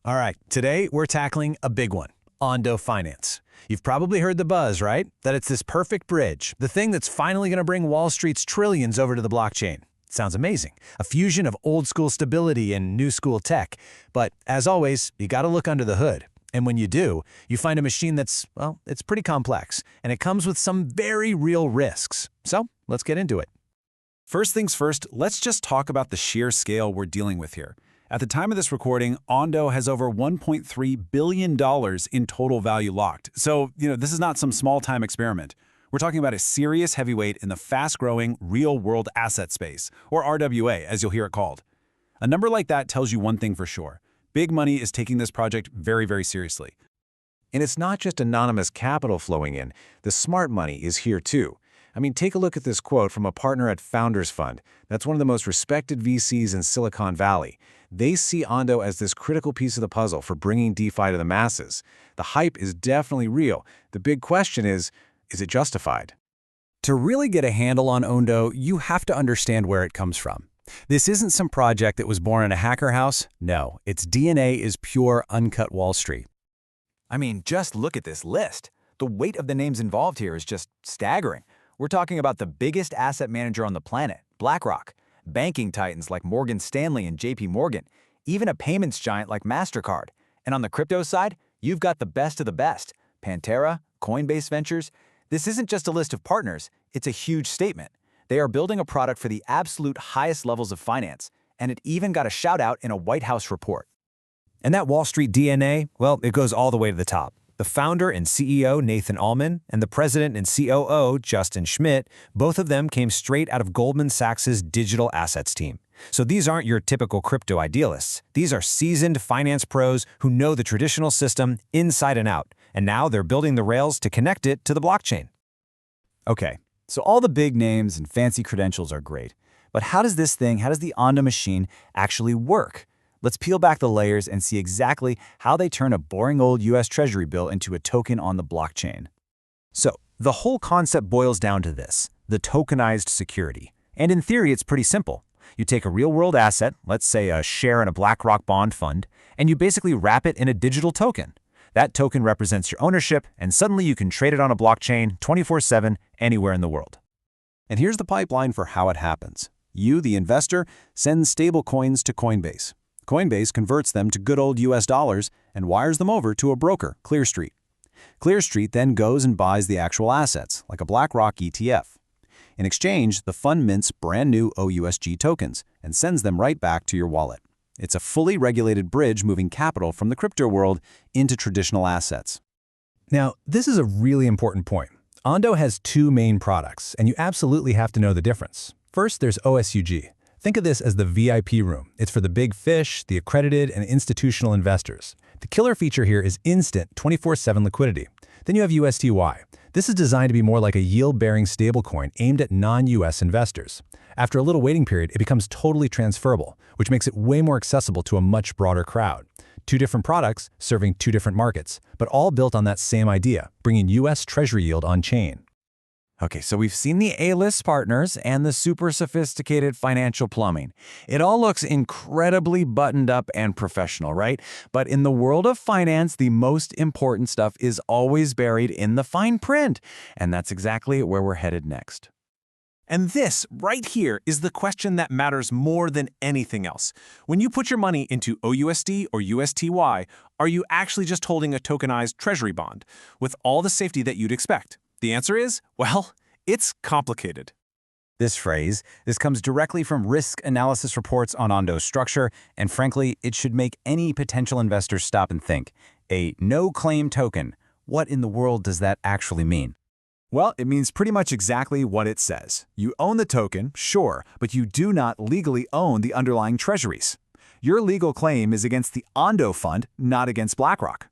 All right, today we're tackling a big one, Ondo Finance. You've probably heard the buzz, right? That it's this perfect bridge, the thing that's finally going to bring Wall Street's trillions over to the blockchain. Sounds amazing. A fusion of old school stability and new school tech. But as always, you got to look under the hood. And when you do, you find a machine that's, well, it's pretty complex, and it comes with some very real risks. So let's get into it. First things first, let's just talk about the sheer scale we're dealing with here. At the time of this recording, Ondo has over $1.3 billion in total value locked. So, this is not some small-time experiment. We're talking about a serious heavyweight in the fast-growing real-world asset space, or RWA, as you'll hear it called. A number like that tells you one thing for sure. Big money is taking this project very, very seriously. And it's not just anonymous capital flowing in. The smart money is here too. I mean, take a look at this quote from a partner at Founders Fund. That's one of the most respected VCs in Silicon Valley. They see Ondo as this critical piece of the puzzle for bringing DeFi to the masses. The hype is definitely real. The big question is it justified? To really get a handle on Ondo, you have to understand where it comes from. This isn't some project that was born in a hacker house. No, its DNA is pure, uncut Wall Street. I mean, just look at this list. The weight of the names involved here is just staggering. We're talking about the biggest asset manager on the planet, BlackRock, banking titans like Morgan Stanley and JP Morgan, even a payments giant like MasterCard. And on the crypto side, you've got the best of the best, Pantera, Coinbase Ventures. This isn't just a list of partners, it's a huge statement. They are building a product for the absolute highest levels of finance, and it even got a shout out in a White House report. And that Wall Street DNA, well, it goes all the way to the top. The founder and CEO, Nathan Allman, and the president and COO, Justin Schmidt, both of them came straight out of Goldman Sachs' digital assets team. So these aren't your typical crypto idealists. These are seasoned finance pros who know the traditional system inside and out, and now they're building the rails to connect it to the blockchain. Okay, so all the big names and fancy credentials are great, but how does the Ondo machine actually work? Let's peel back the layers and see exactly how they turn a boring old US Treasury bill into a token on the blockchain. So, the whole concept boils down to this, the tokenized security. And in theory, it's pretty simple. You take a real-world asset, let's say a share in a BlackRock bond fund, and you basically wrap it in a digital token. That token represents your ownership, and suddenly you can trade it on a blockchain 24/7 anywhere in the world. And here's the pipeline for how it happens. You, the investor, send stable coins to Coinbase. Coinbase converts them to good old US dollars and wires them over to a broker, Clearstreet. Clearstreet then goes and buys the actual assets, like a BlackRock ETF. In exchange, the fund mints brand new OUSG tokens and sends them right back to your wallet. It's a fully regulated bridge moving capital from the crypto world into traditional assets. Now, this is a really important point. Ondo has two main products, and you absolutely have to know the difference. First, there's OSUG. Think of this as the VIP room. It's for the big fish, the accredited, and institutional investors. The killer feature here is instant 24/7 liquidity. Then you have USTY. This is designed to be more like a yield-bearing stablecoin aimed at non-US investors. After a little waiting period, it becomes totally transferable, which makes it way more accessible to a much broader crowd. Two different products serving two different markets, but all built on that same idea, bringing US Treasury yield on-chain. Okay, so we've seen the A-list partners and the super sophisticated financial plumbing. It all looks incredibly buttoned up and professional, right? But in the world of finance, the most important stuff is always buried in the fine print. And that's exactly where we're headed next. And this, right here, is the question that matters more than anything else. When you put your money into OUSD or USTY, are you actually just holding a tokenized treasury bond with all the safety that you'd expect? The answer is, well, it's complicated. This comes directly from risk analysis reports on Ondo's structure, and frankly, it should make any potential investor stop and think. A no-claim token. What in the world does that actually mean? Well, it means pretty much exactly what it says. You own the token, sure, but you do not legally own the underlying treasuries. Your legal claim is against the Ondo fund, not against BlackRock.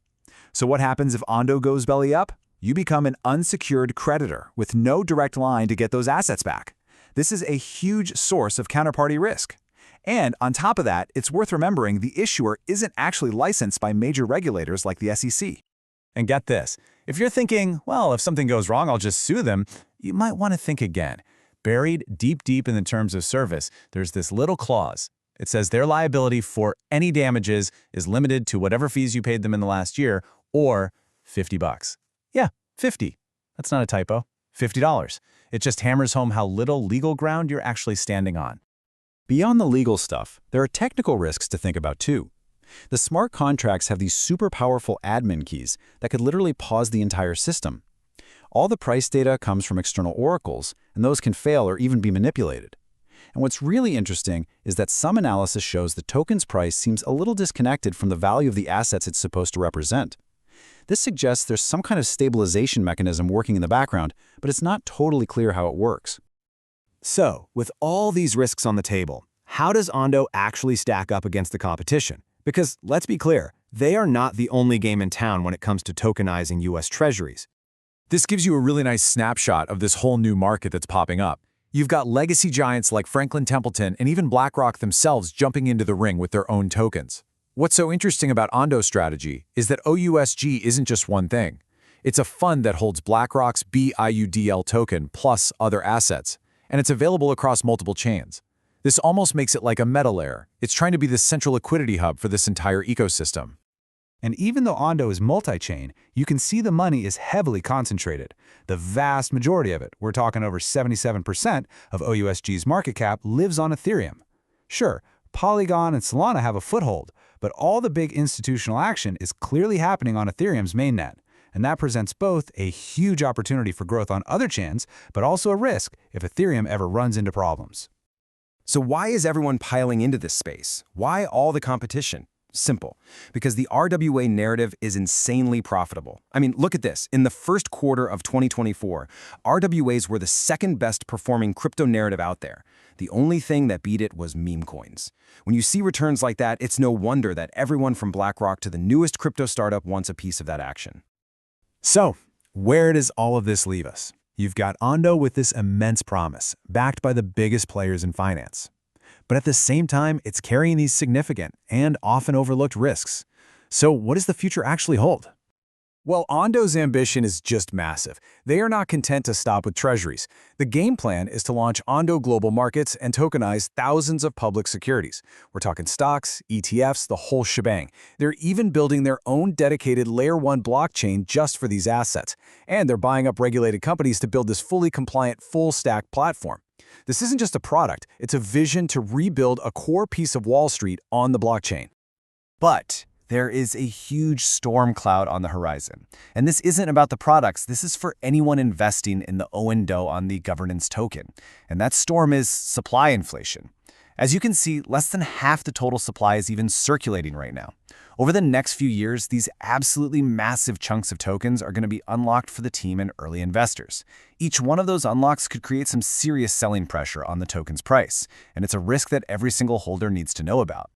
So what happens if Ondo goes belly up? You become an unsecured creditor with no direct line to get those assets back. This is a huge source of counterparty risk. And on top of that, it's worth remembering the issuer isn't actually licensed by major regulators like the SEC. And get this, if you're thinking, well, if something goes wrong, I'll just sue them, you might want to think again. Buried deep in the terms of service, there's this little clause. It says their liability for any damages is limited to whatever fees you paid them in the last year, or $50. Yeah, 50. That's not a typo. $50. It just hammers home how little legal ground you're actually standing on. Beyond the legal stuff, there are technical risks to think about too. The smart contracts have these super powerful admin keys that could literally pause the entire system. All the price data comes from external oracles, and those can fail or even be manipulated. And what's really interesting is that some analysis shows the token's price seems a little disconnected from the value of the assets it's supposed to represent. This suggests there's some kind of stabilization mechanism working in the background, but it's not totally clear how it works. So, with all these risks on the table, how does Ondo actually stack up against the competition? Because, let's be clear, they are not the only game in town when it comes to tokenizing U.S. treasuries. This gives you a really nice snapshot of this whole new market that's popping up. You've got legacy giants like Franklin Templeton and even BlackRock themselves jumping into the ring with their own tokens. What's so interesting about Ondo's strategy is that OUSG isn't just one thing. It's a fund that holds BlackRock's BIUDL token plus other assets, and it's available across multiple chains. This almost makes it like a meta layer. It's trying to be the central liquidity hub for this entire ecosystem. And even though Ondo is multi-chain, you can see the money is heavily concentrated. The vast majority of it, we're talking over 77% of OUSG's market cap, lives on Ethereum. Sure, Polygon and Solana have a foothold, but all the big institutional action is clearly happening on Ethereum's mainnet. And that presents both a huge opportunity for growth on other chains, but also a risk if Ethereum ever runs into problems. So why is everyone piling into this space? Why all the competition? Simple. Because the RWA narrative is insanely profitable. I mean, look at this. In the first quarter of 2024, RWAs were the second best performing crypto narrative out there. The only thing that beat it was meme coins. When you see returns like that, it's no wonder that everyone from BlackRock to the newest crypto startup wants a piece of that action. So, where does all of this leave us? You've got Ondo with this immense promise, backed by the biggest players in finance. But at the same time, it's carrying these significant and often overlooked risks. So what does the future actually hold? Well, Ondo's ambition is just massive. They are not content to stop with treasuries. The game plan is to launch Ondo Global Markets and tokenize thousands of public securities. We're talking stocks, ETFs, the whole shebang. They're even building their own dedicated Layer 1 blockchain just for these assets. And they're buying up regulated companies to build this fully compliant, full-stack platform. This isn't just a product, it's a vision to rebuild a core piece of Wall Street on the blockchain. But there is a huge storm cloud on the horizon. And this isn't about the products, this is for anyone investing in the Ondo on the governance token. And that storm is supply inflation. As you can see, less than half the total supply is even circulating right now. Over the next few years, these absolutely massive chunks of tokens are going to be unlocked for the team and early investors. Each one of those unlocks could create some serious selling pressure on the token's price, and it's a risk that every single holder needs to know about.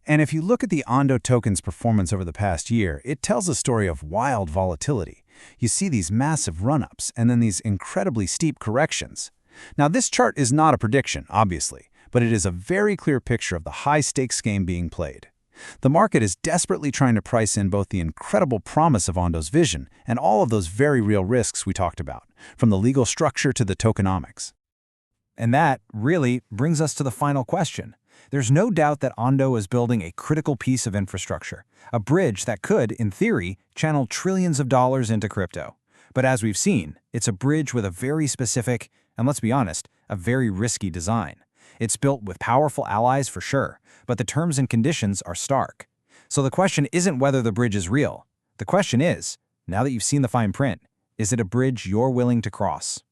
And if you look at the Ondo token's performance over the past year, it tells a story of wild volatility. You see these massive run-ups and then these incredibly steep corrections. Now, this chart is not a prediction, obviously, but it is a very clear picture of the high-stakes game being played. The market is desperately trying to price in both the incredible promise of Ondo's vision and all of those very real risks we talked about, from the legal structure to the tokenomics. And that really brings us to the final question. There's no doubt that Ondo is building a critical piece of infrastructure, a bridge that could, in theory, channel trillions of dollars into crypto. But as we've seen, it's a bridge with a very specific, and let's be honest, a very risky design. It's built with powerful allies for sure, but the terms and conditions are stark. So the question isn't whether the bridge is real. The question is, now that you've seen the fine print, is it a bridge you're willing to cross?